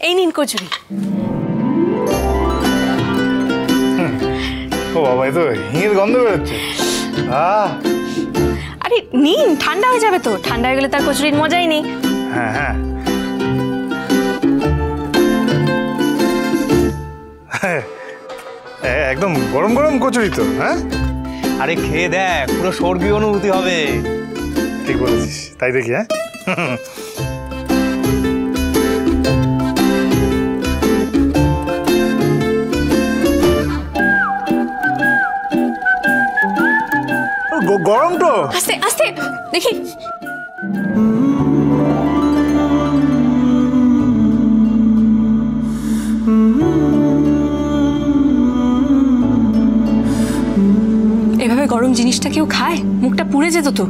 এই নিন কচুরি। ও বাবা, এই তো হিঙের গন্ধ বেরোচ্ছে। আরে নিন, ঠান্ডা হয়ে যাবে তো। ঠান্ডা হয়ে গেলে তার কচুরির মজাই নেই। হ্যাঁ হ্যাঁ, একদম গরম গরম কচুরি তো। হ্যাঁ, আরে খেয়ে দেখ, পুরো স্বর্গীয় অনুভূতি হবে। ঠিক বলেছিস, তাই দেখি। হ্যাঁ, গরম তো। আস্তে আস্তে দেখি। এভাবে গরম জিনিসটা কেউ খায়? মুখটা পুড়ে যেত তো।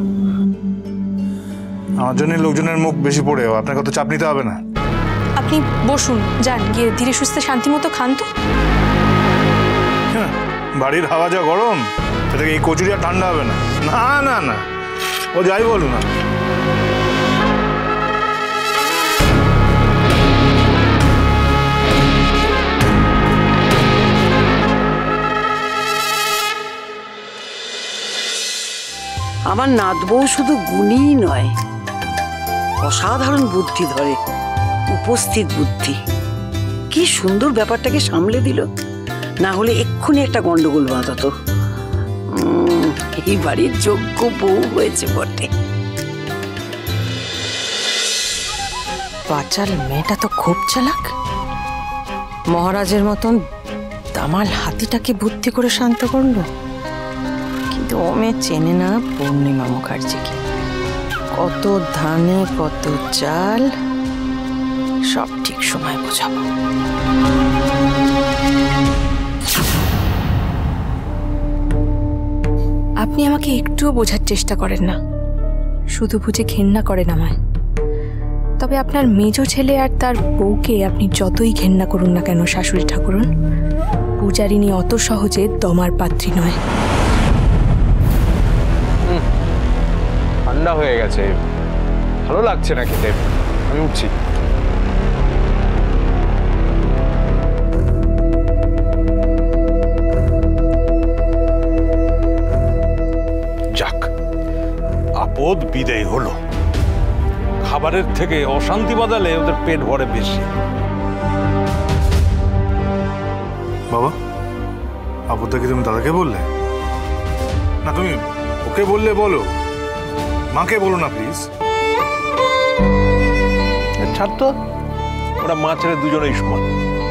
আমার জন্য লোকজনের মুখ বেশি পড়ে, আপনার কত চাপ নিতে হবে না। আপনি বসুন, যান গিয়ে ধীরে সুস্থে শান্তি মতো খান তো। বাড়ির হাওয়া যা গরম, সেটা এই কচুরি আর ঠান্ডা হবে না। না না না, ও যাই বলুন না। আমার নাত বউ শুধু গুণীই নয়, অসাধারণ বুদ্ধি ধরে, উপস্থিত বুদ্ধি। কি সুন্দর ব্যাপারটাকে সামলে দিল, না হলে এক্ষুনি একটা গন্ডগোল বাঁধাতো। এই বাড়ির যোগ্য বউ হয়েছে বটে। বাচাল মেয়েটা তো খুব চালাক। মহারাজের মতন দামাল হাতিটাকে বুদ্ধি করে শান্ত করলো। কিন্তু ও মেয়ে চেনে না পূর্ণিমা মুখার্জিকে। কত ধানে কত চাল, সব ঠিক সময় বোঝাবো। আপনি আমাকে একটুও বোঝার চেষ্টা করেন না, শুধু বুঝে ঘেন্না করেন আমায়। তবে আপনার মেজো ছেলে আর তার বউকে আপনি যতই ঘেন্না করুন না কেন শাশুড়ি ঠাকুরন, পূজারিনী অত সহজে দমার পাত্রী নয়। ঠান্ডা হয়ে গেছে, ভালো লাগছে না খেতে। আমি উঠছি। যাক, আপদ বিদায় হলো। খাবারের থেকে অশান্তি বাদালে ওদের পেট ভরে বেশি। বাবা, আপদটা কি তুমি দাদাকে বললে? না, তুমি ওকে বললে বলো, মাকে বলো না প্লিজ। ছাড় তো, ওরা মা ছেলে দুজনেই সমান।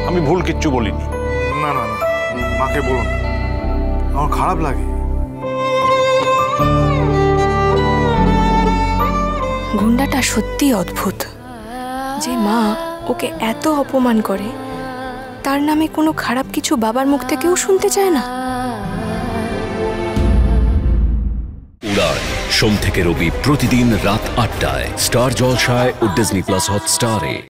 আমি ভুল কিচ্ছু বলিনি। না না না, মাকে বলো না, আমার খারাপ লাগে। গুন্ডাটা সত্যিই অদ্ভুত, যে মা ওকে এত অপমান করে, তার নামে কোনো খারাপ কিছু বাবার মুখ থেকেও শুনতে চায় না। উড়ান সোম থেকে রবি প্রতিদিন রাত ৮টায় স্টার জলসায় ও ডিজনি প্লাস হটস্টারে।